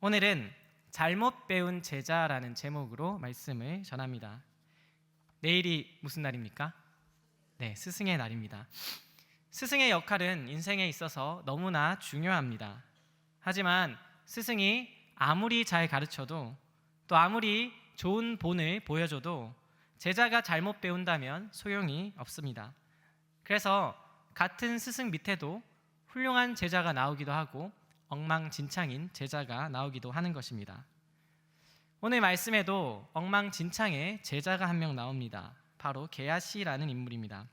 오늘은 잘못 배운 제자라는 제목으로 말씀을 전합니다. 내일이 무슨 날입니까? 네, 스승의 날입니다. 스승의 역할은 인생에 있어서 너무나 중요합니다. 하지만 스승이 아무리 잘 가르쳐도 또 아무리 좋은 본을 보여줘도 제자가 잘못 배운다면 소용이 없습니다. 그래서 같은 스승 밑에도 훌륭한 제자가 나오기도 하고 엉망진창인 제자가 나오기도 하는 것입니다. 오늘 말씀에도 엉망진창의 제자가 한 명 나옵니다. 바로 게하시라는 인물입니다.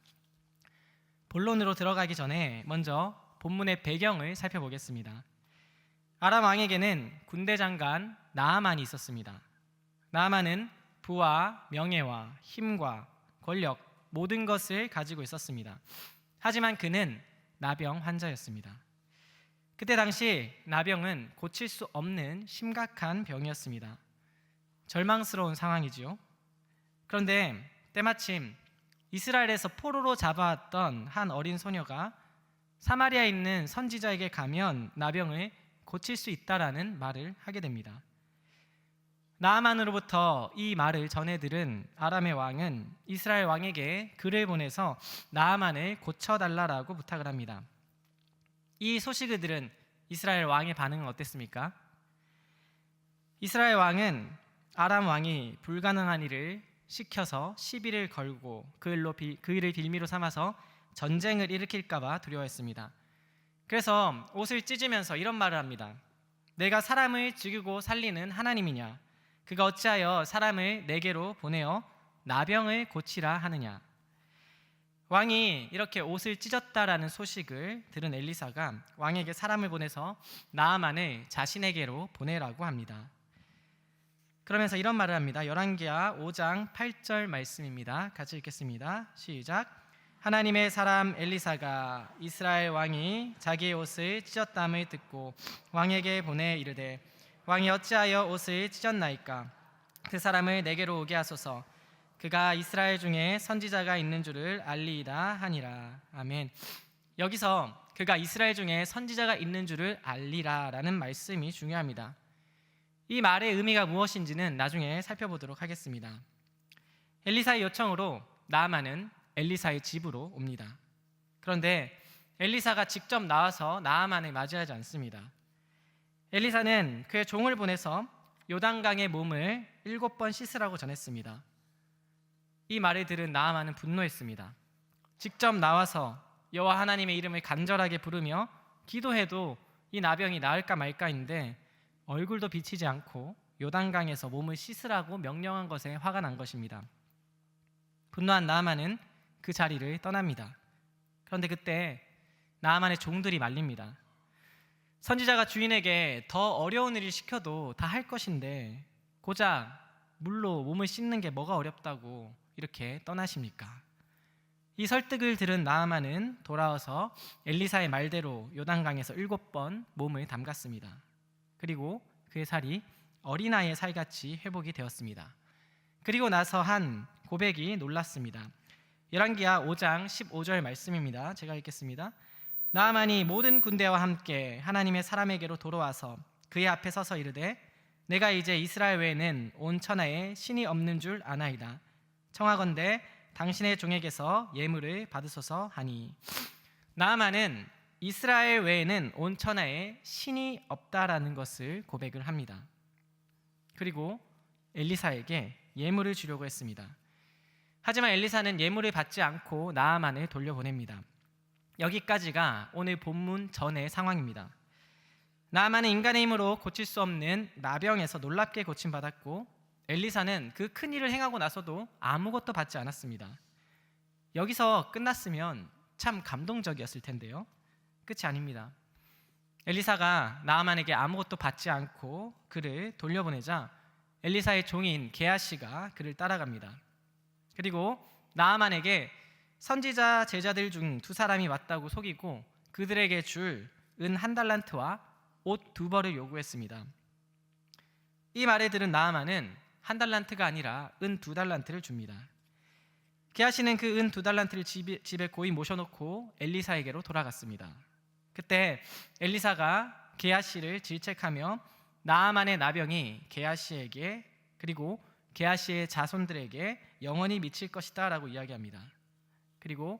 본론으로 들어가기 전에 먼저 본문의 배경을 살펴보겠습니다. 아람 왕에게는 군대 장관 나아만이 있었습니다. 나아만은 부와 명예와 힘과 권력 모든 것을 가지고 있었습니다. 하지만 그는 나병 환자였습니다. 그때 당시 나병은 고칠 수 없는 심각한 병이었습니다. 절망스러운 상황이지요. 그런데 때마침 이스라엘에서 포로로 잡아왔던 한 어린 소녀가 사마리아에 있는 선지자에게 가면 나병을 고칠 수 있다라는 말을 하게 됩니다. 나아만으로부터 이 말을 전해들은 아람의 왕은 이스라엘 왕에게 글을 보내서 나아만을 고쳐달라고 부탁을 합니다. 이 소식을 들은 이스라엘 왕의 반응은 어땠습니까? 이스라엘 왕은 아람 왕이 불가능한 일을 시켜서 시비를 걸고 그 일을 빌미로 삼아서 전쟁을 일으킬까 봐 두려워했습니다. 그래서 옷을 찢으면서 이런 말을 합니다. 내가 사람을 죽이고 살리는 하나님이냐? 그가 어찌하여 사람을 내게로 보내어 나병을 고치라 하느냐? 왕이 이렇게 옷을 찢었다라는 소식을 들은 엘리사가 왕에게 사람을 보내서 나아만을 자신에게로 보내라고 합니다. 그러면서 이런 말을 합니다. 열왕기하 5장 8절 말씀입니다. 같이 읽겠습니다. 시작. 하나님의 사람 엘리사가 이스라엘 왕이 자기의 옷을 찢었담을 듣고 왕에게 보내 이르되 왕이 어찌하여 옷을 찢었나이까? 그 사람을 내게로 오게 하소서. 그가 이스라엘 중에 선지자가 있는 줄을 알리이다 하니라. 아멘. 여기서 그가 이스라엘 중에 선지자가 있는 줄을 알리라 라는 말씀이 중요합니다. 이 말의 의미가 무엇인지는 나중에 살펴보도록 하겠습니다. 엘리사의 요청으로 나아만은 엘리사의 집으로 옵니다. 그런데 엘리사가 직접 나와서 나아만을 맞이하지 않습니다. 엘리사는 그의 종을 보내서 요단강의 몸을 7번 씻으라고 전했습니다. 이 말을 들은 나아만은 분노했습니다. 직접 나와서 여호와 하나님의 이름을 간절하게 부르며 기도해도 이 나병이 나을까 말까인데 얼굴도 비치지 않고 요단강에서 몸을 씻으라고 명령한 것에 화가 난 것입니다. 분노한 나아만은 그 자리를 떠납니다. 그런데 그때 나아만의 종들이 말립니다. 선지자가 주인에게 더 어려운 일을 시켜도 다 할 것인데 고작 물로 몸을 씻는 게 뭐가 어렵다고 이렇게 떠나십니까? 이 설득을 들은 나아만은 돌아와서 엘리사의 말대로 요단강에서 7번 몸을 담갔습니다. 그리고 그의 살이 어린아이의 살같이 회복이 되었습니다. 그리고 나서 한 고백이 놀랐습니다. 열왕기하 5장 15절 말씀입니다. 제가 읽겠습니다. 나아만이 모든 군대와 함께 하나님의 사람에게로 돌아와서 그의 앞에 서서 이르되 내가 이제 이스라엘 외에는 온 천하에 신이 없는 줄 아나이다. 청하건대 당신의 종에게서 예물을 받으소서 하니. 나아만은 이스라엘 외에는 온 천하에 신이 없다라는 것을 고백을 합니다. 그리고 엘리사에게 예물을 주려고 했습니다. 하지만 엘리사는 예물을 받지 않고 나아만을 돌려보냅니다. 여기까지가 오늘 본문 전의 상황입니다. 나아만은 인간의 힘으로 고칠 수 없는 나병에서 놀랍게 고침받았고 엘리사는 그 큰 일을 행하고 나서도 아무것도 받지 않았습니다. 여기서 끝났으면 참 감동적이었을 텐데요. 끝이 아닙니다. 엘리사가 나아만에게 아무것도 받지 않고 그를 돌려보내자 엘리사의 종인 게하시가 그를 따라갑니다. 그리고 나아만에게 선지자 제자들 중 2사람이 왔다고 속이고 그들에게 줄 은 1달란트와 옷 2벌을 요구했습니다. 이 말을 들은 나아만은 1달란트가 아니라 은 2달란트를 줍니다. 게하시는 그 은 2달란트를 집에 고이 모셔놓고 엘리사에게로 돌아갔습니다. 그때 엘리사가 게하시를 질책하며 나아만의 나병이 게하시에게 그리고 게하시의 자손들에게 영원히 미칠 것이다 라고 이야기합니다. 그리고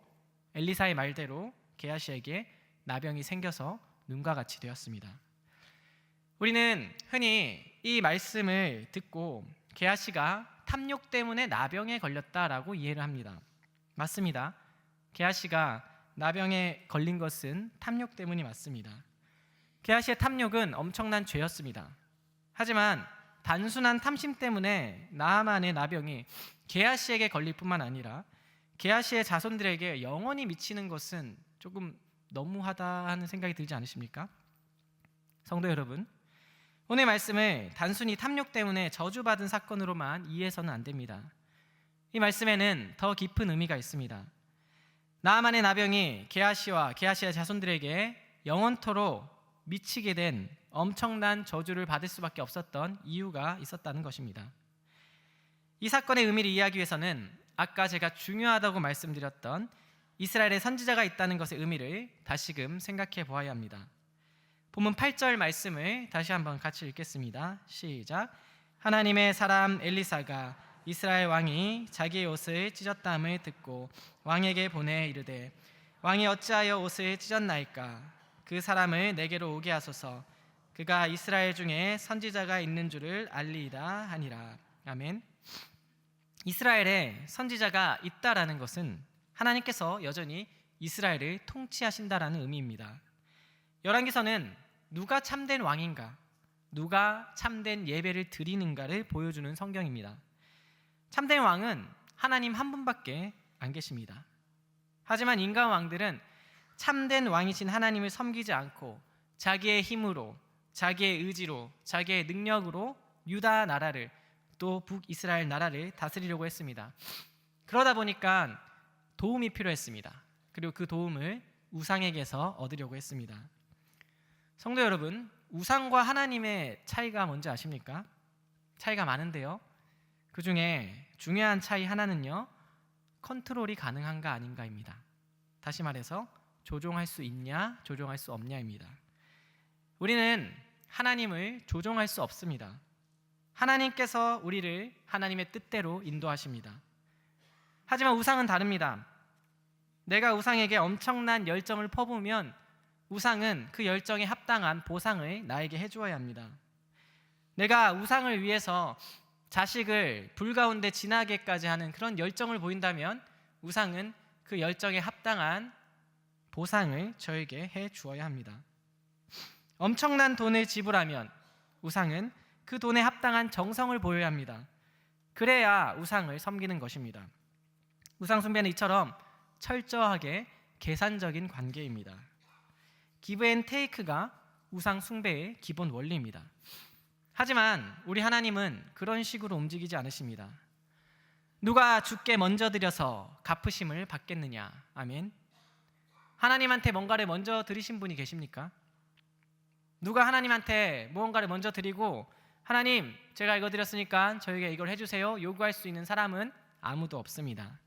엘리사의 말대로 게하시에게 나병이 생겨서 눈과 같이 되었습니다. 우리는 흔히 이 말씀을 듣고 게하시가 탐욕 때문에 나병에 걸렸다라고 이해를 합니다. 맞습니다. 게하시가 나병에 걸린 것은 탐욕 때문이 맞습니다. 게하시의 탐욕은 엄청난 죄였습니다. 하지만 단순한 탐심 때문에 나아만의 나병이 게하시에게 걸릴 뿐만 아니라 게하시의 자손들에게 영원히 미치는 것은 조금 너무하다 하는 생각이 들지 않으십니까? 성도 여러분, 오늘 말씀을 단순히 탐욕 때문에 저주받은 사건으로만 이해해서는 안 됩니다. 이 말씀에는 더 깊은 의미가 있습니다. 나아만의 나병이 게하시와 게하시의 자손들에게 영원토록 미치게 된 엄청난 저주를 받을 수밖에 없었던 이유가 있었다는 것입니다. 이 사건의 의미를 이해하기 위해서는 아까 제가 중요하다고 말씀드렸던 이스라엘의 선지자가 있다는 것의 의미를 다시금 생각해 보아야 합니다. 본문 8절 말씀을 다시 한번 같이 읽겠습니다. 시작. 하나님의 사람 엘리사가 이스라엘 왕이 자기의 옷을 찢었다함을 듣고 왕에게 보내 이르되 왕이 어찌하여 옷을 찢었나이까? 그 사람을 내게로 오게 하소서. 그가 이스라엘 중에 선지자가 있는 줄을 알리이다 하니라. 아멘. 이스라엘에 선지자가 있다라는 것은 하나님께서 여전히 이스라엘을 통치하신다라는 의미입니다. 열왕기서는 누가 참된 왕인가, 누가 참된 예배를 드리는가를 보여주는 성경입니다. 참된 왕은 하나님 한 분밖에 안 계십니다. 하지만 인간 왕들은 참된 왕이신 하나님을 섬기지 않고 자기의 힘으로, 자기의 의지로, 자기의 능력으로 유다 나라를 또 북이스라엘 나라를 다스리려고 했습니다. 그러다 보니까 도움이 필요했습니다. 그리고 그 도움을 우상에게서 얻으려고 했습니다. 성도 여러분, 우상과 하나님의 차이가 뭔지 아십니까? 차이가 많은데요. 그 중에 중요한 차이 하나는요, 컨트롤이 가능한가 아닌가입니다. 다시 말해서 조종할 수 있냐, 조종할 수 없냐입니다. 우리는 하나님을 조종할 수 없습니다. 하나님께서 우리를 하나님의 뜻대로 인도하십니다. 하지만 우상은 다릅니다. 내가 우상에게 엄청난 열정을 퍼부으면 우상은 그 열정에 합당한 보상을 나에게 해주어야 합니다. 내가 우상을 위해서 자식을 불 가운데 지나게까지 하는 그런 열정을 보인다면 우상은 그 열정에 합당한 보상을 저에게 해 주어야 합니다. 엄청난 돈을 지불하면 우상은 그 돈에 합당한 정성을 보여야 합니다. 그래야 우상을 섬기는 것입니다. 우상 숭배는 이처럼 철저하게 계산적인 관계입니다. 기브 앤 테이크가 우상 숭배의 기본 원리입니다. 하지만 우리 하나님은 그런 식으로 움직이지 않으십니다. 누가 주께 먼저 드려서 갚으심을 받겠느냐? 아멘. 하나님한테 뭔가를 먼저 드리신 분이 계십니까? 누가 하나님한테 무언가를 먼저 드리고 하나님, 제가 이거 드렸으니까 저에게 이걸 해주세요 요구할 수 있는 사람은 아무도 없습니다.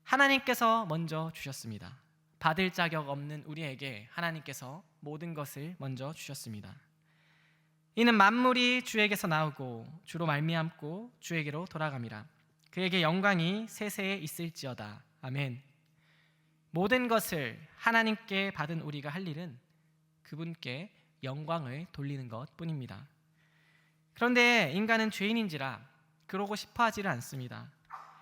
하나님께서 먼저 주셨습니다. 받을 자격 없는 우리에게 하나님께서 모든 것을 먼저 주셨습니다. 이는 만물이 주에게서 나오고 주로 말미암고 주에게로 돌아갑니다. 그에게 영광이 세세에 있을지어다. 아멘. 모든 것을 하나님께 받은 우리가 할 일은 그분께 영광을 돌리는 것뿐입니다. 그런데 인간은 죄인인지라 그러고 싶어 하지를 않습니다.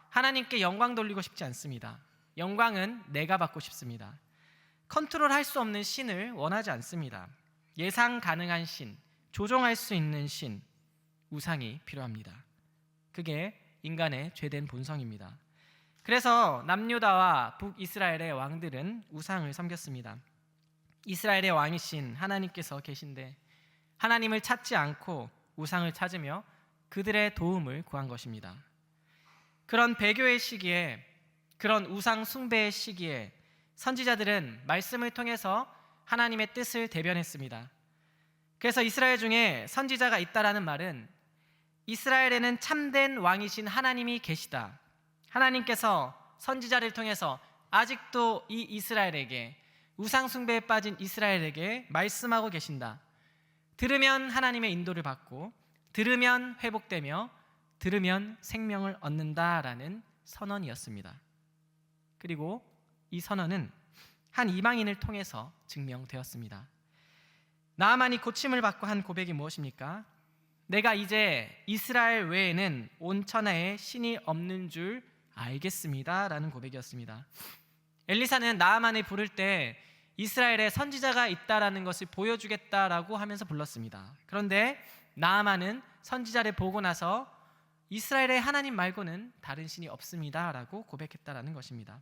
하나님께 영광 돌리고 싶지 않습니다. 영광은 내가 받고 싶습니다. 컨트롤할 수 없는 신을 원하지 않습니다. 예상 가능한 신, 조종할 수 있는 신, 우상이 필요합니다. 그게 인간의 죄된 본성입니다. 그래서 남유다와 북이스라엘의 왕들은 우상을 섬겼습니다. 이스라엘의 왕이신 하나님께서 계신데 하나님을 찾지 않고 우상을 찾으며 그들의 도움을 구한 것입니다. 그런 배교의 시기에, 그런 우상 숭배의 시기에 선지자들은 말씀을 통해서 하나님의 뜻을 대변했습니다. 그래서 이스라엘 중에 선지자가 있다라는 말은 이스라엘에는 참된 왕이신 하나님이 계시다. 하나님께서 선지자를 통해서 아직도 이 이스라엘에게, 우상 숭배에 빠진 이스라엘에게 말씀하고 계신다. 들으면 하나님의 인도를 받고 들으면 회복되며 들으면 생명을 얻는다라는 선언이었습니다. 그리고 이 선언은 한 이방인을 통해서 증명되었습니다. 나아만이 고침을 받고 한 고백이 무엇입니까? 내가 이제 이스라엘 외에는 온 천하에 신이 없는 줄 알겠습니다 라는 고백이었습니다. 엘리사는 나아만을 부를 때 이스라엘에 선지자가 있다라는 것을 보여주겠다라고 하면서 불렀습니다. 그런데 나아만은 선지자를 보고 나서 이스라엘의 하나님 말고는 다른 신이 없습니다 라고 고백했다라는 것입니다.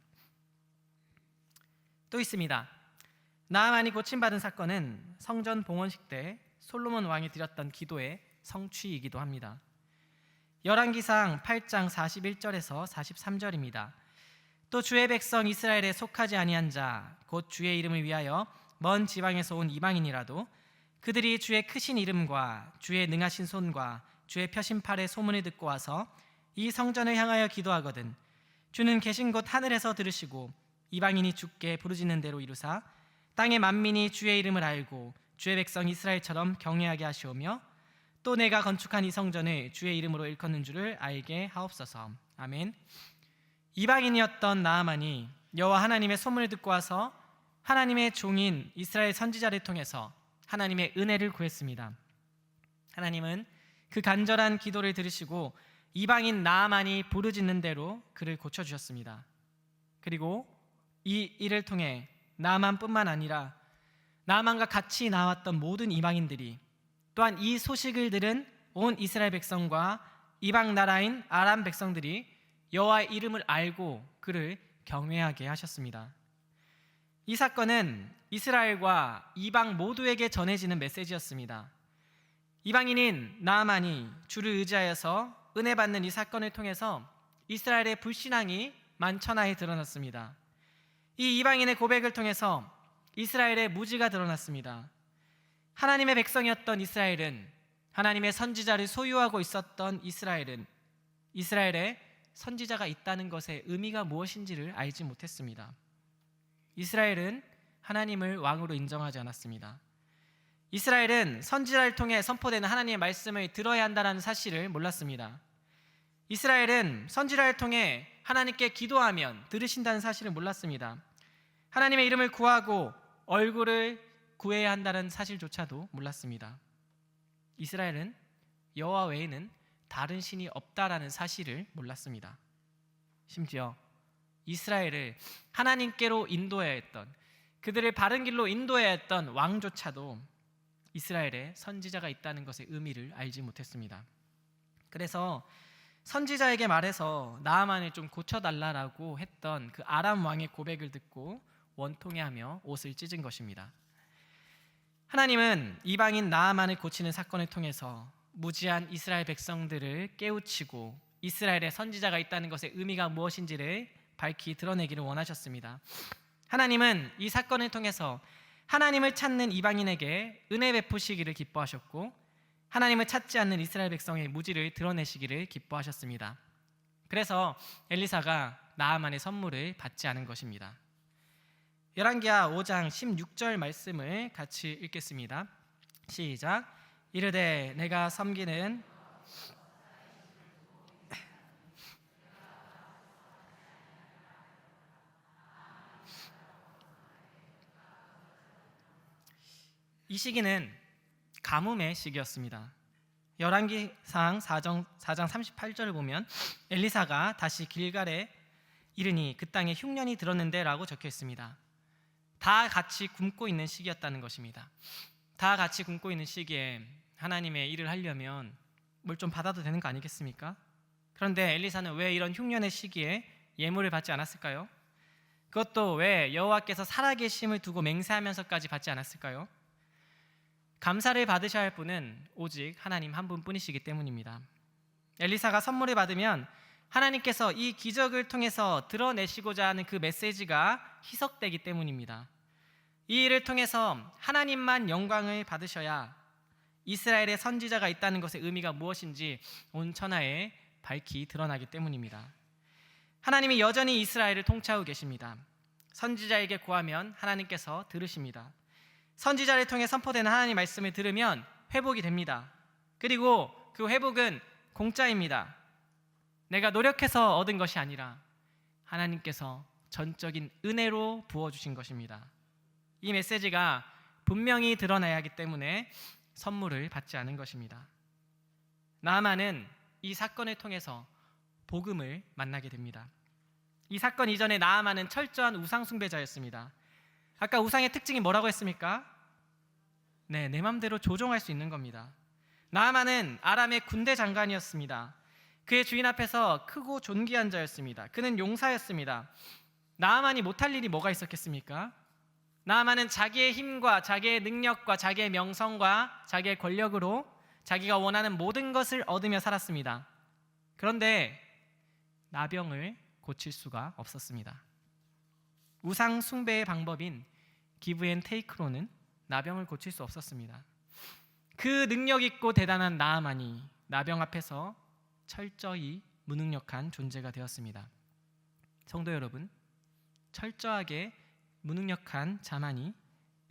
또 있습니다. 나아만이 고침받은 사건은 성전 봉헌식 때 솔로몬 왕이 드렸던 기도의 성취이기도 합니다. 열왕기상 8장 41절에서 43절입니다. 또 주의 백성 이스라엘에 속하지 아니한 자 곧 주의 이름을 위하여 먼 지방에서 온 이방인이라도 그들이 주의 크신 이름과 주의 능하신 손과 주의 펴신 팔의 소문을 듣고 와서 이 성전을 향하여 기도하거든 주는 계신 곳 하늘에서 들으시고 이방인이 주께 부르짖는 대로 이루사 땅의 만민이 주의 이름을 알고 주의 백성 이스라엘처럼 경외하게 하시오며 또 내가 건축한 이 성전을 주의 이름으로 일컫는 줄을 알게 하옵소서. 아멘. 이방인이었던 나아만이 여호와 하나님의 소문을 듣고 와서 하나님의 종인 이스라엘 선지자를 통해서 하나님의 은혜를 구했습니다. 하나님은 그 간절한 기도를 들으시고 이방인 나아만이 부르짖는 대로 그를 고쳐주셨습니다. 그리고 이 일을 통해 나아만뿐만 아니라 나아만과 같이 나왔던 모든 이방인들이 또한 이 소식을 들은 온 이스라엘 백성과 이방 나라인 아람 백성들이 여호와의 이름을 알고 그를 경외하게 하셨습니다. 이 사건은 이스라엘과 이방 모두에게 전해지는 메시지였습니다. 이방인인 나아만이 주를 의지하여서 은혜 받는 이 사건을 통해서 이스라엘의 불신앙이 만천하에 드러났습니다. 이 이방인의 고백을 통해서 이스라엘의 무지가 드러났습니다. 하나님의 백성이었던 이스라엘은, 하나님의 선지자를 소유하고 있었던 이스라엘은 이스라엘에 선지자가 있다는 것의 의미가 무엇인지를 알지 못했습니다. 이스라엘은 하나님을 왕으로 인정하지 않았습니다. 이스라엘은 선지자를 통해 선포되는 하나님의 말씀을 들어야 한다는 사실을 몰랐습니다. 이스라엘은 선지자를 통해 하나님께 기도하면 들으신다는 사실을 몰랐습니다. 하나님의 이름을 구하고 얼굴을 구해야 한다는 사실조차도 몰랐습니다. 이스라엘은 여호와 외에는 다른 신이 없다라는 사실을 몰랐습니다. 심지어 이스라엘을 하나님께로 인도해야 했던, 그들을 바른 길로 인도해야 했던 왕조차도 이스라엘에 선지자가 있다는 것의 의미를 알지 못했습니다. 그래서 선지자에게 말해서 나아만을 좀 고쳐달라고 했던 그 아람 왕의 고백을 듣고 원통해하며 옷을 찢은 것입니다. 하나님은 이방인 나아만을 고치는 사건을 통해서 무지한 이스라엘 백성들을 깨우치고 이스라엘에 선지자가 있다는 것의 의미가 무엇인지를 밝히 드러내기를 원하셨습니다. 하나님은 이 사건을 통해서 하나님을 찾는 이방인에게 은혜 베푸시기를 기뻐하셨고 하나님을 찾지 않는 이스라엘 백성의 무지를 드러내시기를 기뻐하셨습니다. 그래서 엘리사가 나아만의 선물을 받지 않은 것입니다. 열왕기하 5장 16절 말씀을 같이 읽겠습니다. 시작. 이르되 내가 섬기는 이 시기는 가뭄의 시기였습니다. 열왕기상 4장 38절을 보면 엘리사가 다시 길갈에 이르니 그 땅에 흉년이 들었는데 라고 적혀 있습니다. 다 같이 굶고 있는 시기였다는 것입니다. 다 같이 굶고 있는 시기에 하나님의 일을 하려면 뭘 좀 받아도 되는 거 아니겠습니까? 그런데 엘리사는 왜 이런 흉년의 시기에 예물을 받지 않았을까요? 그것도 왜 여호와께서 살아계심을 두고 맹세하면서까지 받지 않았을까요? 감사를 받으셔야 할 분은 오직 하나님 한 분뿐이시기 때문입니다. 엘리사가 선물을 받으면 하나님께서 이 기적을 통해서 드러내시고자 하는 그 메시지가 희석되기 때문입니다. 이 일을 통해서 하나님만 영광을 받으셔야 이스라엘의 선지자가 있다는 것의 의미가 무엇인지 온 천하에 밝히 드러나기 때문입니다. 하나님이 여전히 이스라엘을 통치하고 계십니다. 선지자에게 구하면 하나님께서 들으십니다. 선지자를 통해 선포되는 하나님의 말씀을 들으면 회복이 됩니다. 그리고 그 회복은 공짜입니다. 내가 노력해서 얻은 것이 아니라 하나님께서 전적인 은혜로 부어주신 것입니다. 이 메시지가 분명히 드러나야 하기 때문에 선물을 받지 않은 것입니다. 나아만은 이 사건을 통해서 복음을 만나게 됩니다. 이 사건 이전에 나아만은 철저한 우상 숭배자였습니다. 아까 우상의 특징이 뭐라고 했습니까? 네, 내 맘대로 조종할 수 있는 겁니다. 나아만은 아람의 군대 장관이었습니다. 그의 주인 앞에서 크고 존귀한 자였습니다. 그는 용사였습니다. 나아만이 못할 일이 뭐가 있었겠습니까? 나아만은 자기의 힘과 자기의 능력과 자기의 명성과 자기의 권력으로 자기가 원하는 모든 것을 얻으며 살았습니다. 그런데 나병을 고칠 수가 없었습니다. 우상 숭배의 방법인 기브 앤 테이크로는 나병을 고칠 수 없었습니다. 그 능력 있고 대단한 나아만이 나병 앞에서 철저히 무능력한 존재가 되었습니다. 성도 여러분, 철저하게 무능력한 자만이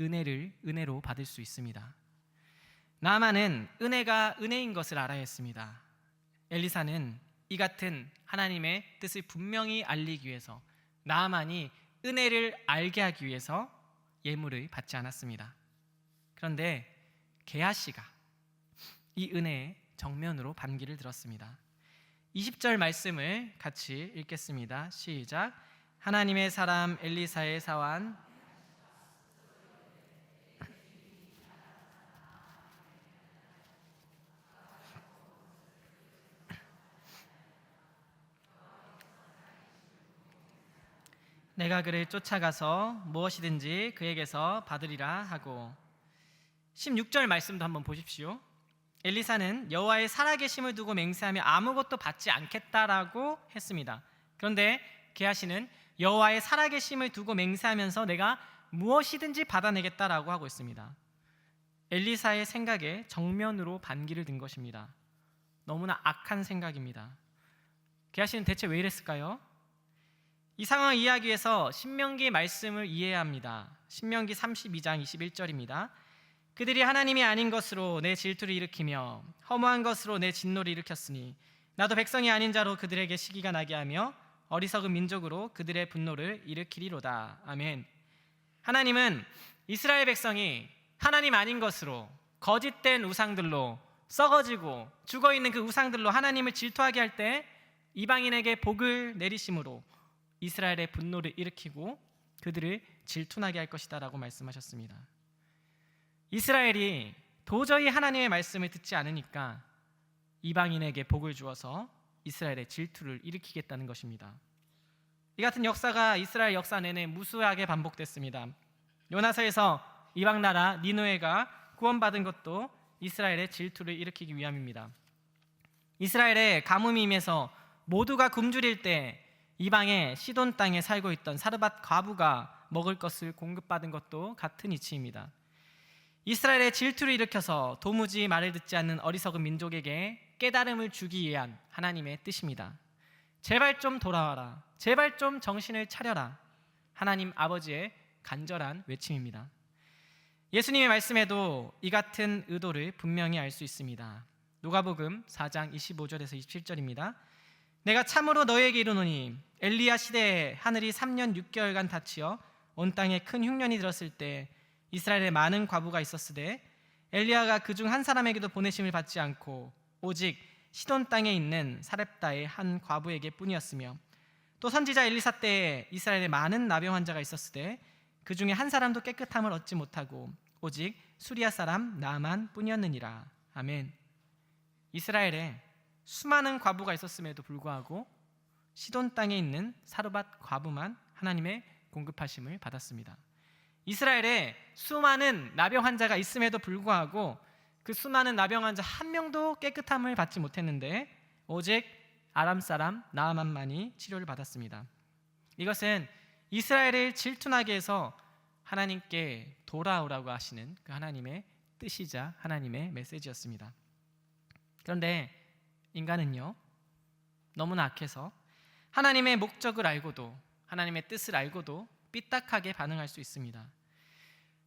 은혜로 받을 수 있습니다. 나아만은 은혜가 은혜인 것을 알아야 했습니다. 엘리사는 이 같은 하나님의 뜻을 분명히 알리기 위해서, 나아만이 은혜를 알게 하기 위해서 예물을 받지 않았습니다. 그런데 게하시가 이 은혜의 정면으로 반기를 들었습니다. 20절 말씀을 같이 읽겠습니다. 시작. 하나님의 사람 엘리사의 사환 내가 그를 쫓아가서 무엇이든지 그에게서 받으리라 하고. 16절 말씀도 한번 보십시오. 엘리사는 여호와의 살아계심을 두고 맹세하며 아무것도 받지 않겠다라고 했습니다. 그런데 게하시는 여호와의 살아계심을 두고 맹세하면서 내가 무엇이든지 받아내겠다라고 하고 있습니다. 엘리사의 생각에 정면으로 반기를 든 것입니다. 너무나 악한 생각입니다. 게하시는 대체 왜 이랬을까요? 이 상황을 이해하기 위해서 신명기 말씀을 이해해야 합니다. 신명기 32장 21절입니다. 그들이 하나님이 아닌 것으로 내 질투를 일으키며 허무한 것으로 내 진노를 일으켰으니 나도 백성이 아닌 자로 그들에게 시기가 나게 하며 어리석은 민족으로 그들의 분노를 일으키리로다. 아멘. 하나님은 이스라엘 백성이 하나님 아닌 것으로 거짓된 우상들로 썩어지고 죽어있는 그 우상들로 하나님을 질투하게 할 때 이방인에게 복을 내리심으로 이스라엘의 분노를 일으키고 그들을 질투나게 할 것이다 라고 말씀하셨습니다. 이스라엘이 도저히 하나님의 말씀을 듣지 않으니까 이방인에게 복을 주어서 이스라엘의 질투를 일으키겠다는 것입니다. 이 같은 역사가 이스라엘 역사 내내 무수하게 반복됐습니다. 요나서에서 이방 나라 니느웨가 구원받은 것도 이스라엘의 질투를 일으키기 위함입니다. 이스라엘의 가뭄이 임해서 모두가 굶주릴 때 이방의 시돈 땅에 살고 있던 사르밧 과부가 먹을 것을 공급받은 것도 같은 이치입니다. 이스라엘의 질투를 일으켜서 도무지 말을 듣지 않는 어리석은 민족에게 깨달음을 주기 위한 하나님의 뜻입니다. 제발 좀 돌아와라. 제발 좀 정신을 차려라. 하나님 아버지의 간절한 외침입니다. 예수님의 말씀에도 이 같은 의도를 분명히 알 수 있습니다. 누가복음 4장 25절에서 27절입니다. 내가 참으로 너희에게 이르노니 엘리야 시대에 하늘이 3년 6개월간 닫히어 온 땅에 큰 흉년이 들었을 때 이스라엘에 많은 과부가 있었으되 엘리야가 그중 한 사람에게도 보내심을 받지 않고 오직 시돈 땅에 있는 사렙다의 한 과부에게 뿐이었으며 또 선지자 엘리사 때에 이스라엘에 많은 나병 환자가 있었으되 그 중에 한 사람도 깨끗함을 얻지 못하고 오직 수리아 사람 나만 뿐이었느니라. 아멘. 이스라엘에 수많은 과부가 있었음에도 불구하고 시돈 땅에 있는 사르밧 과부만 하나님의 공급하심을 받았습니다. 이스라엘에 수많은 나병 환자가 있음에도 불구하고 그 수많은 나병 환자 한 명도 깨끗함을 받지 못했는데 오직 아람 사람 나아만만이 치료를 받았습니다. 이것은 이스라엘을 질투나게 해서 하나님께 돌아오라고 하시는 그 하나님의 뜻이자 하나님의 메시지였습니다. 그런데 인간은요, 너무나 악해서 하나님의 목적을 알고도 하나님의 뜻을 알고도 삐딱하게 반응할 수 있습니다.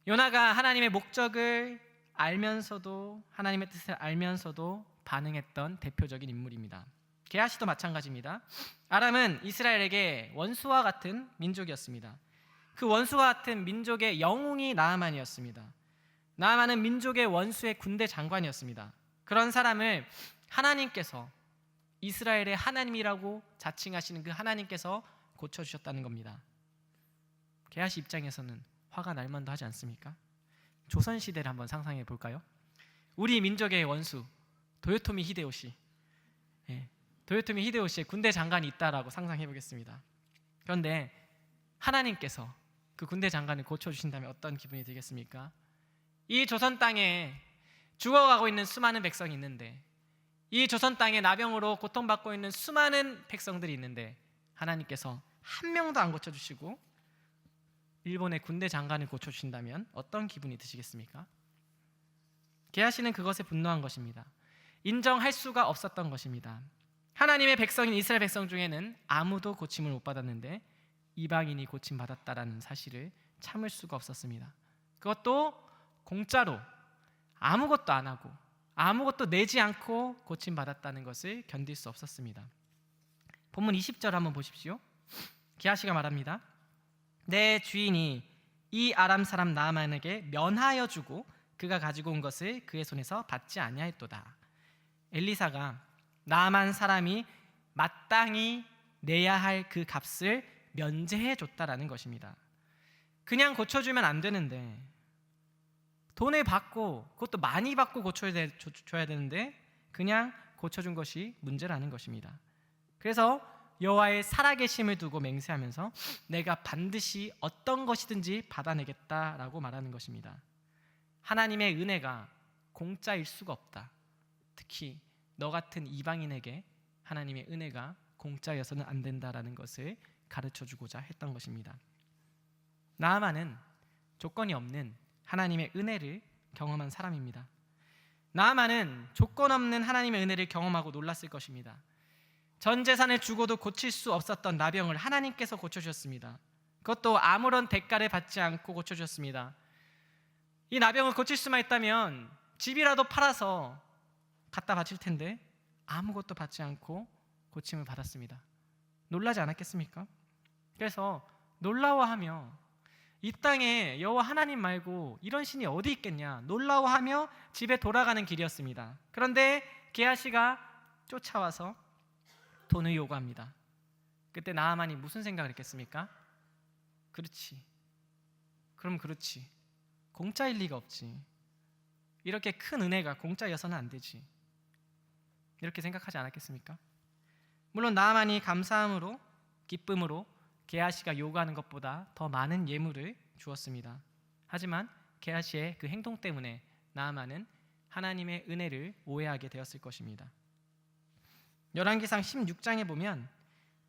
요나가 하나님의 목적을 알면서도 하나님의 뜻을 알면서도 반응했던 대표적인 인물입니다. 게하시도 마찬가지입니다. 아람은 이스라엘에게 원수와 같은 민족이었습니다. 그 원수와 같은 민족의 영웅이 나아만이었습니다. 나아만은 민족의 원수의 군대 장관이었습니다. 그런 사람을 하나님께서 이스라엘의 하나님이라고 자칭하시는 그 하나님께서 고쳐주셨다는 겁니다. 게하시 입장에서는 화가 날 만도 하지 않습니까? 조선시대를 한번 상상해 볼까요? 우리 민족의 원수 도요토미 히데요시, 도요토미 히데요시의 군대 장관이 있다라고 상상해 보겠습니다. 그런데 하나님께서 그 군대 장관을 고쳐주신다면 어떤 기분이 들겠습니까? 이 조선 땅에 죽어가고 있는 수많은 백성이 있는데, 이 조선 땅에 나병으로 고통받고 있는 수많은 백성들이 있는데 하나님께서 한 명도 안 고쳐주시고 일본의 군대 장관을 고쳐주신다면 어떤 기분이 드시겠습니까? 게하시는 그것에 분노한 것입니다. 인정할 수가 없었던 것입니다. 하나님의 백성인 이스라엘 백성 중에는 아무도 고침을 못 받았는데 이방인이 고침받았다라는 사실을 참을 수가 없었습니다. 그것도 공짜로 아무것도 안 하고 아무것도 내지 않고 고침받았다는 것을 견딜 수 없었습니다. 본문 20절 한번 보십시오. 게하시가 말합니다. 내 주인이 이 아람 사람 나아만에게 면하여 주고 그가 가지고 온 것을 그의 손에서 받지 아니하였도다. 엘리사가 나아만 사람이 마땅히 내야 할 그 값을 면제해 줬다라는 것입니다. 그냥 고쳐주면 안 되는데 돈을 받고 그것도 많이 받고 고쳐줘야 되는데 그냥 고쳐준 것이 문제라는 것입니다. 그래서 여호와의 살아계심을 두고 맹세하면서 내가 반드시 어떤 것이든지 받아내겠다라고 말하는 것입니다. 하나님의 은혜가 공짜일 수가 없다. 특히 너 같은 이방인에게 하나님의 은혜가 공짜여서는 안 된다라는 것을 가르쳐주고자 했던 것입니다. 나아만은 조건이 없는 하나님의 은혜를 경험한 사람입니다. 나아만은 조건 없는 하나님의 은혜를 경험하고 놀랐을 것입니다. 전 재산을 주고도 고칠 수 없었던 나병을 하나님께서 고쳐주셨습니다. 그것도 아무런 대가를 받지 않고 고쳐주셨습니다. 이 나병을 고칠 수만 있다면 집이라도 팔아서 갖다 바칠 텐데 아무것도 받지 않고 고침을 받았습니다. 놀라지 않았겠습니까? 그래서 놀라워하며 이 땅에 여호와 하나님 말고 이런 신이 어디 있겠냐 놀라워하며 집에 돌아가는 길이었습니다. 그런데 게하시가 쫓아와서 돈을 요구합니다. 그때 나아만이 무슨 생각을 했겠습니까? 그렇지. 그럼 그렇지. 공짜일 리가 없지. 이렇게 큰 은혜가 공짜여서는 안 되지. 이렇게 생각하지 않았겠습니까? 물론 나아만이 감사함으로 기쁨으로 게하시가 요구하는 것보다 더 많은 예물을 주었습니다. 하지만 게하시의 그 행동 때문에 나아만은 하나님의 은혜를 오해하게 되었을 것입니다. 열왕기상 16장에 보면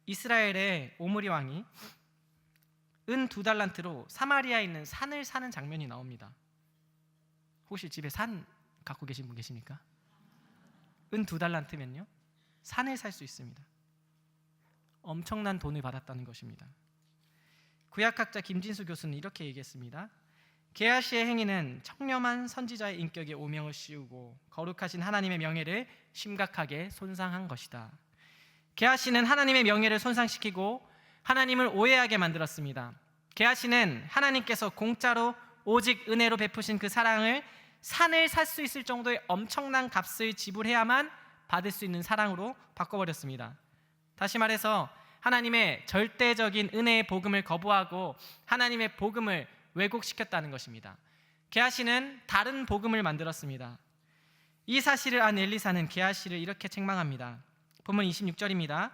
이스라엘의 오므리 왕이 은 2달란트로 사마리아에 있는 산을 사는 장면이 나옵니다. 혹시 집에 산 갖고 계신 분 계십니까? 은 2달란트면요 산을 살 수 있습니다. 엄청난 돈을 받았다는 것입니다. 구약학자 김진수 교수는 이렇게 얘기했습니다. 게하시의 행위는 청렴한 선지자의 인격에 오명을 씌우고 거룩하신 하나님의 명예를 심각하게 손상한 것이다. 게하시는 하나님의 명예를 손상시키고 하나님을 오해하게 만들었습니다. 게하시는 하나님께서 공짜로 오직 은혜로 베푸신 그 사랑을 산을 살 수 있을 정도의 엄청난 값을 지불해야만 받을 수 있는 사랑으로 바꿔버렸습니다. 다시 말해서 하나님의 절대적인 은혜의 복음을 거부하고 하나님의 복음을 왜곡시켰다는 것입니다. 게하시는 다른 복음을 만들었습니다. 이 사실을 안 엘리사는 게하시를 이렇게 책망합니다. 본문 26절입니다.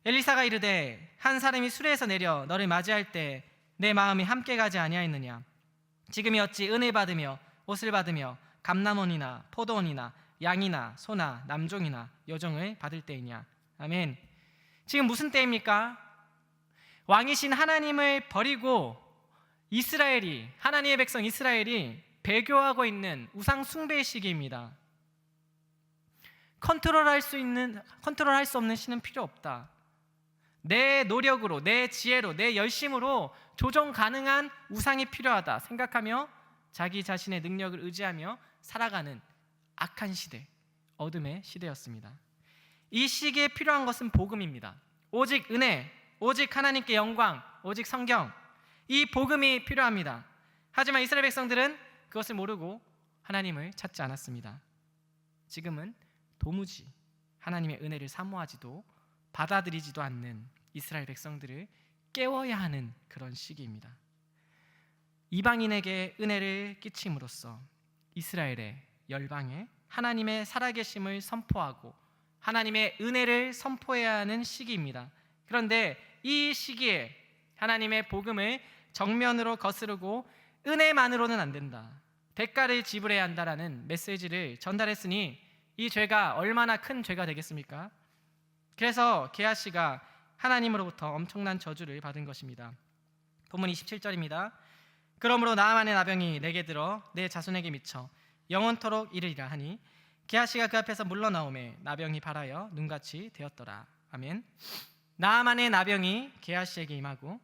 엘리사가 이르되 한 사람이 수레에서 내려 너를 맞이할 때 내 마음이 함께 가지 아니하였느냐. 지금이 어찌 은혜 받으며 옷을 받으며 감람원이나 포도원이나 양이나 소나 남종이나 여종을 받을 때이냐. 아멘. 지금 무슨 때입니까? 왕이신 하나님을 버리고 이스라엘이, 하나님의 백성 이스라엘이 배교하고 있는 우상 숭배의 시기입니다. 컨트롤할 수 없는 신은 필요 없다. 내 노력으로, 내 지혜로, 내 열심으로 조정 가능한 우상이 필요하다 생각하며 자기 자신의 능력을 의지하며 살아가는 악한 시대, 어둠의 시대였습니다. 이 시기에 필요한 것은 복음입니다. 오직 은혜, 오직 하나님께 영광, 오직 성경, 이 복음이 필요합니다. 하지만 이스라엘 백성들은 그것을 모르고 하나님을 찾지 않았습니다. 지금은 도무지 하나님의 은혜를 사모하지도 받아들이지도 않는 이스라엘 백성들을 깨워야 하는 그런 시기입니다. 이방인에게 은혜를 끼침으로써 이스라엘의 열방에 하나님의 살아계심을 선포하고 하나님의 은혜를 선포해야 하는 시기입니다. 그런데 이 시기에 하나님의 복음을 정면으로 거스르고 은혜만으로는 안 된다, 대가를 지불해야 한다라는 메시지를 전달했으니 이 죄가 얼마나 큰 죄가 되겠습니까? 그래서 게하시가 하나님으로부터 엄청난 저주를 받은 것입니다. 본문 27절입니다. 그러므로 나아만의 나병이 내게 들어 내 자손에게 미쳐 영원토록 이르리라 하니 게하시가 그 앞에서 물러나오매 나병이 발하여 눈같이 되었더라. 아멘. 나아만의 나병이 게하시에게 임하고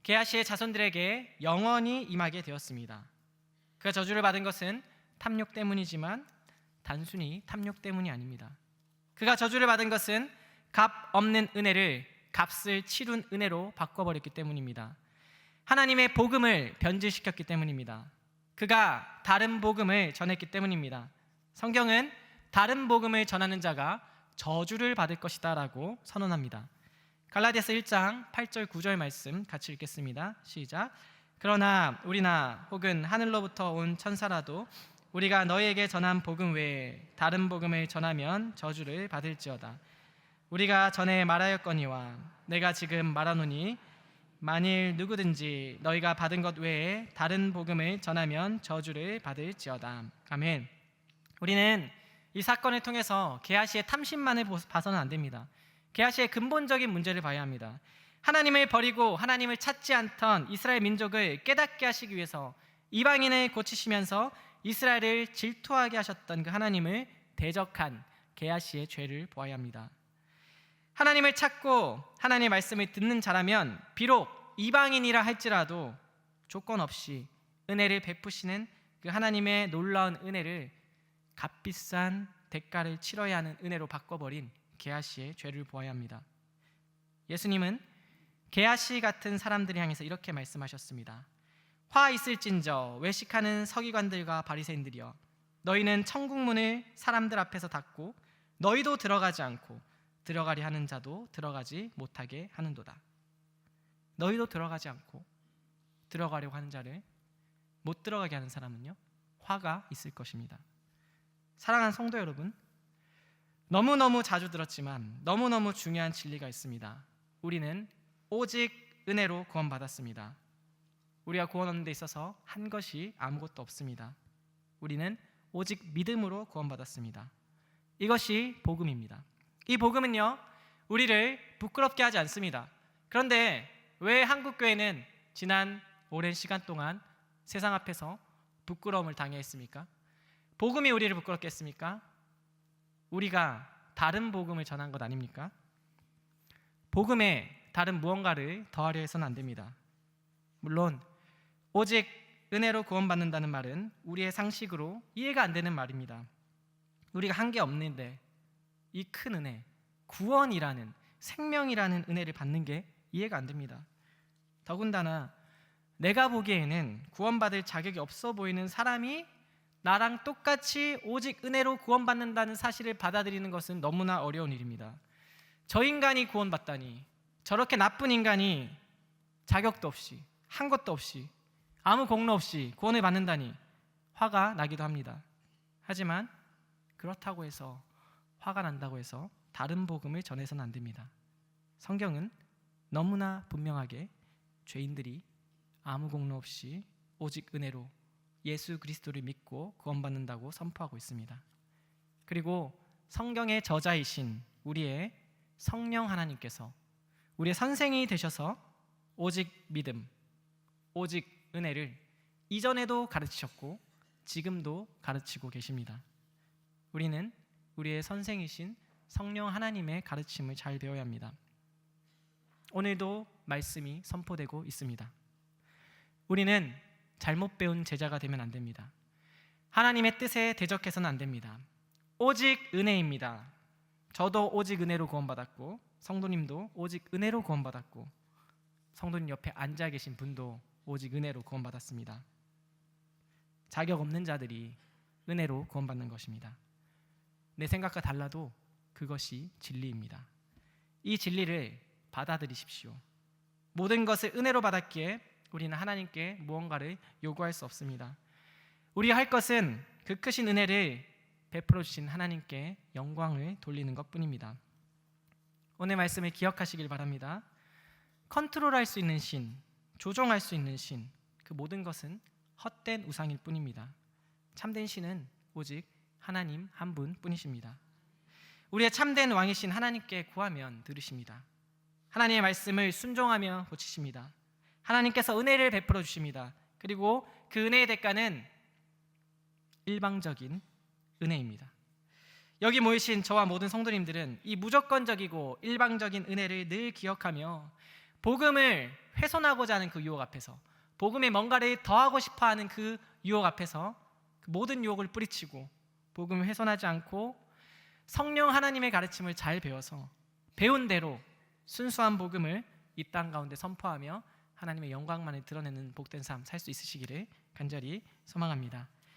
게하시의 자손들에게 영원히 임하게 되었습니다. 그가 저주를 받은 것은 탐욕 때문이지만 단순히 탐욕 때문이 아닙니다. 그가 저주를 받은 것은 값 없는 은혜를 값을 치룬 은혜로 바꿔버렸기 때문입니다. 하나님의 복음을 변질시켰기 때문입니다. 그가 다른 복음을 전했기 때문입니다. 성경은 다른 복음을 전하는 자가 저주를 받을 것이다 라고 선언합니다. 갈라디아서 1장 8절 9절 말씀 같이 읽겠습니다. 시작. 그러나 우리나 혹은 하늘로부터 온 천사라도 우리가 너희에게 전한 복음 외에 다른 복음을 전하면 저주를 받을지어다. 우리가 전에 말하였거니와 내가 지금 말하노니 만일 누구든지 너희가 받은 것 외에 다른 복음을 전하면 저주를 받을지어다. 아멘. 우리는 이 사건을 통해서 게하시의 탐심만을 봐서는 안 됩니다. 게하시의 근본적인 문제를 봐야 합니다. 하나님을 버리고 하나님을 찾지 않던 이스라엘 민족을 깨닫게 하시기 위해서 이방인을 고치시면서 이스라엘을 질투하게 하셨던 그 하나님을 대적한 게하시의 죄를 보아야 합니다. 하나님을 찾고 하나님의 말씀을 듣는 자라면 비록 이방인이라 할지라도 조건 없이 은혜를 베푸시는 그 하나님의 놀라운 은혜를 값비싼 대가를 치러야 하는 은혜로 바꿔버린 게하시의 죄를 보아야 합니다. 예수님은 게하시 같은 사람들을 향해서 이렇게 말씀하셨습니다. 화 있을진저 외식하는 서기관들과 바리새인들이여, 너희는 천국 문을 사람들 앞에서 닫고 너희도 들어가지 않고 들어가려 하는 자도 들어가지 못하게 하는도다. 너희도 들어가지 않고 들어가려고 하는 자를 못 들어가게 하는 사람은요, 화가 있을 것입니다. 사랑하는 성도 여러분, 너무너무 자주 들었지만 너무너무 중요한 진리가 있습니다. 우리는 오직 은혜로 구원받았습니다. 우리가 구원 얻는 데 있어서 한 것이 아무것도 없습니다. 우리는 오직 믿음으로 구원받았습니다. 이것이 복음입니다. 이 복음은요, 우리를 부끄럽게 하지 않습니다. 그런데 왜 한국교회는 지난 오랜 시간 동안 세상 앞에서 부끄러움을 당해했습니까? 복음이 우리를 부끄럽게 했습니까? 우리가 다른 복음을 전한 것 아닙니까? 복음에 다른 무언가를 더하려 해서는 안 됩니다. 물론 오직 은혜로 구원받는다는 말은 우리의 상식으로 이해가 안 되는 말입니다. 우리가 한 게 없는데 이 큰 은혜, 구원이라는, 생명이라는 은혜를 받는 게 이해가 안 됩니다. 더군다나 내가 보기에는 구원받을 자격이 없어 보이는 사람이 나랑 똑같이 오직 은혜로 구원받는다는 사실을 받아들이는 것은 너무나 어려운 일입니다. 저 인간이 구원받다니, 저렇게 나쁜 인간이 자격도 없이 한 것도 없이 아무 공로 없이 구원을 받는다니 화가 나기도 합니다. 하지만 그렇다고 해서, 화가 난다고 해서 다른 복음을 전해서는 안 됩니다. 성경은 너무나 분명하게 죄인들이 아무 공로 없이 오직 은혜로 예수 그리스도를 믿고 구원받는다고 선포하고 있습니다. 그리고 성경의 저자이신 우리의 성령 하나님께서 우리의 선생이 되셔서 오직 믿음, 오직 은혜를 이전에도 가르치셨고 지금도 가르치고 계십니다. 우리는 우리의 선생이신 성령 하나님의 가르침을 잘 배워야 합니다. 오늘도 말씀이 선포되고 있습니다. 우리는 잘못 배운 제자가 되면 안 됩니다. 하나님의 뜻에 대적해서는 안 됩니다. 오직 은혜입니다. 저도 오직 은혜로 구원받았고 성도님도 오직 은혜로 구원받았고 성도님 옆에 앉아 계신 분도 오직 은혜로 구원받았습니다. 자격 없는 자들이 은혜로 구원받는 것입니다. 내 생각과 달라도 그것이 진리입니다. 이 진리를 받아들이십시오. 모든 것을 은혜로 받았기에 우리는 하나님께 무언가를 요구할 수 없습니다. 우리가 할 것은 그 크신 은혜를 베풀어 주신 하나님께 영광을 돌리는 것뿐입니다. 오늘 말씀을 기억하시길 바랍니다. 컨트롤할 수 있는 신, 조종할 수 있는 신, 그 모든 것은 헛된 우상일 뿐입니다. 참된 신은 오직 하나님 한 분뿐이십니다. 우리의 참된 왕이신 하나님께 구하면 들으십니다. 하나님의 말씀을 순종하며 고치십니다. 하나님께서 은혜를 베풀어 주십니다. 그리고 그 은혜의 대가는 일방적인 은혜입니다. 여기 모이신 저와 모든 성도님들은 이 무조건적이고 일방적인 은혜를 늘 기억하며 복음을 훼손하고자 하는 그 유혹 앞에서, 복음에 뭔가를 더하고 싶어하는 그 유혹 앞에서 그 모든 유혹을 뿌리치고 복음을 훼손하지 않고 성령 하나님의 가르침을 잘 배워서 배운 대로 순수한 복음을 이 땅 가운데 선포하며 하나님의 영광만을 드러내는 복된 삶 살 수 있으시기를 간절히 소망합니다.